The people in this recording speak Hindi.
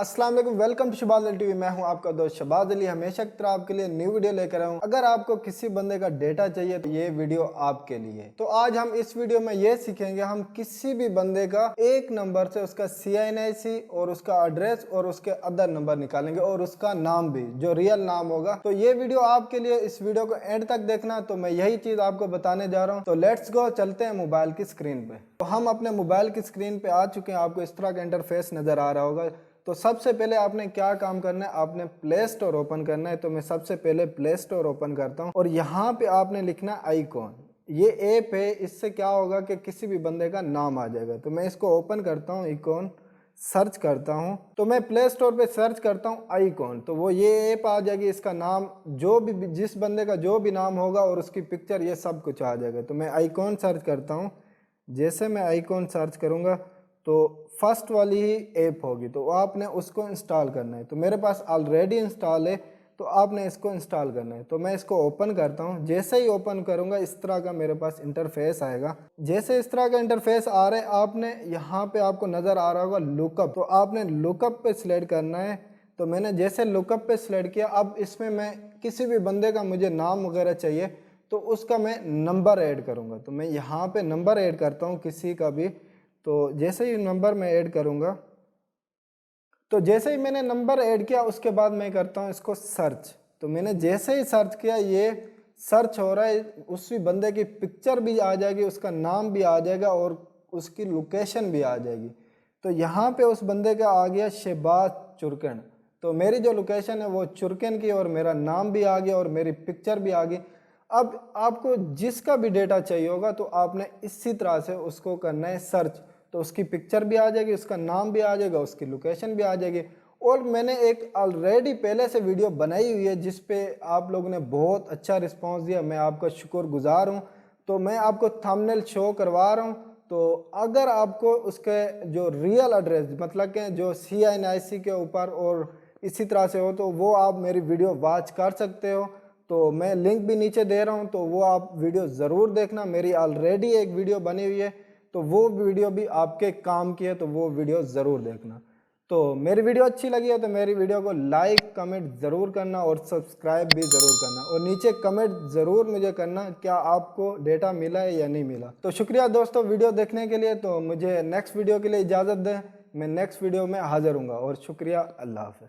अस्सलाम वालेकुम, welcome to Shahbaz Ali TV. मैं हूं आपका दोस्त शबाज अली। हमेशा की तरह आपके लिए न्यू वीडियो लेकर आया हूं। अगर आपको किसी बंदे का डेटा चाहिए तो ये वीडियो आपके लिए। तो आज हम इस वीडियो में ये सीखेंगे हम किसी भी बंदे का एक नंबर से उसका CINIC और उसका एड्रेस और उसके अदर नंबर निकालेंगे और उसका नाम भी, जो रियल नाम होगा। तो ये वीडियो आपके लिए, इस वीडियो को एंड तक देखना। तो मैं यही चीज आपको बताने जा रहा हूँ। तो लेट्स गो, चलते हैं मोबाइल की स्क्रीन पे। तो हम अपने मोबाइल की स्क्रीन पे आ चुके हैं। आपको इस तरह का इंटरफेस नजर आ रहा होगा। तो सबसे पहले आपने क्या काम करना है, आपने प्ले स्टोर ओपन करना है। तो मैं सबसे पहले प्ले स्टोर ओपन करता हूँ और यहाँ पे आपने लिखना है आईकॉन। ये ऐप है, इससे क्या होगा कि किसी भी बंदे का नाम आ जाएगा। तो मैं इसको ओपन करता हूँ, आईकॉन सर्च करता हूँ। तो मैं प्ले स्टोर पे सर्च करता हूँ आईकॉन, तो वो ये ऐप आ जाएगी। इसका नाम जो भी, जिस बंदे का जो भी नाम होगा और उसकी पिक्चर, ये सब कुछ आ जाएगा। तो मैं आईकॉन सर्च करता हूँ। जैसे मैं आईकॉन सर्च करूँगा तो फर्स्ट वाली ही ऐप होगी, तो आपने उसको इंस्टॉल करना है। तो मेरे पास ऑलरेडी इंस्टॉल है, तो आपने इसको इंस्टॉल करना है। तो मैं इसको ओपन करता हूँ। जैसे ही ओपन करूँगा इस तरह का मेरे पास इंटरफेस आएगा। जैसे इस तरह का इंटरफेस आ रहा है, आपने यहाँ पे आपको नज़र आ रहा होगा लुकअप। तो आपने लुकअप पे सिलेक्ट करना है। तो मैंने जैसे लुकअप पे सिलेक्ट किया, अब इसमें मैं किसी भी बंदे का मुझे नाम वगैरह चाहिए तो उसका मैं नंबर ऐड करूँगा। तो मैं यहाँ पे नंबर ऐड करता हूँ किसी का भी। तो जैसे ही नंबर मैं ऐड करूँगा, तो जैसे ही मैंने नंबर ऐड किया उसके बाद मैं करता हूँ इसको सर्च। तो मैंने जैसे ही सर्च किया, ये सर्च हो रहा है। उसी बंदे की पिक्चर भी आ जाएगी, उसका नाम भी आ जाएगा और उसकी लोकेशन भी आ जाएगी। तो यहाँ पे उस बंदे का आ गया शहबाज चुरकन। तो मेरी जो लोकेशन है वो चुरकन की, और मेरा नाम भी आ गया और मेरी पिक्चर भी आ गई। अब आपको जिसका भी डेटा चाहिए होगा तो आपने इसी तरह से उसको करना है सर्च। तो उसकी पिक्चर भी आ जाएगी, उसका नाम भी आ जाएगा, उसकी लोकेशन भी आ जाएगी। और मैंने एक ऑलरेडी पहले से वीडियो बनाई हुई है जिस पे आप लोगों ने बहुत अच्छा रिस्पांस दिया, मैं आपका शुक्रगुजार हूँ। तो मैं आपको थंबनेल शो करवा रहा हूँ। तो अगर आपको उसके जो रियल एड्रेस, मतलब कि जो CINIC के ऊपर और इसी तरह से हो, तो वो आप मेरी वीडियो वॉच कर सकते हो। तो मैं लिंक भी नीचे दे रहा हूँ, तो वो आप वीडियो ज़रूर देखना। मेरी ऑलरेडी एक वीडियो बनी हुई है, तो वो वीडियो भी आपके काम की है, तो वो वीडियो ज़रूर देखना। तो मेरी वीडियो अच्छी लगी है तो मेरी वीडियो को लाइक कमेंट ज़रूर करना और सब्सक्राइब भी ज़रूर करना, और नीचे कमेंट ज़रूर मुझे करना क्या आपको डेटा मिला है या नहीं मिला। तो शुक्रिया दोस्तों वीडियो देखने के लिए। तो मुझे नेक्स्ट वीडियो के लिए इजाज़त दें, मैं नेक्स्ट वीडियो में हाज़िर हूँगा। और शुक्रिया, अल्लाह हाफ़िज़।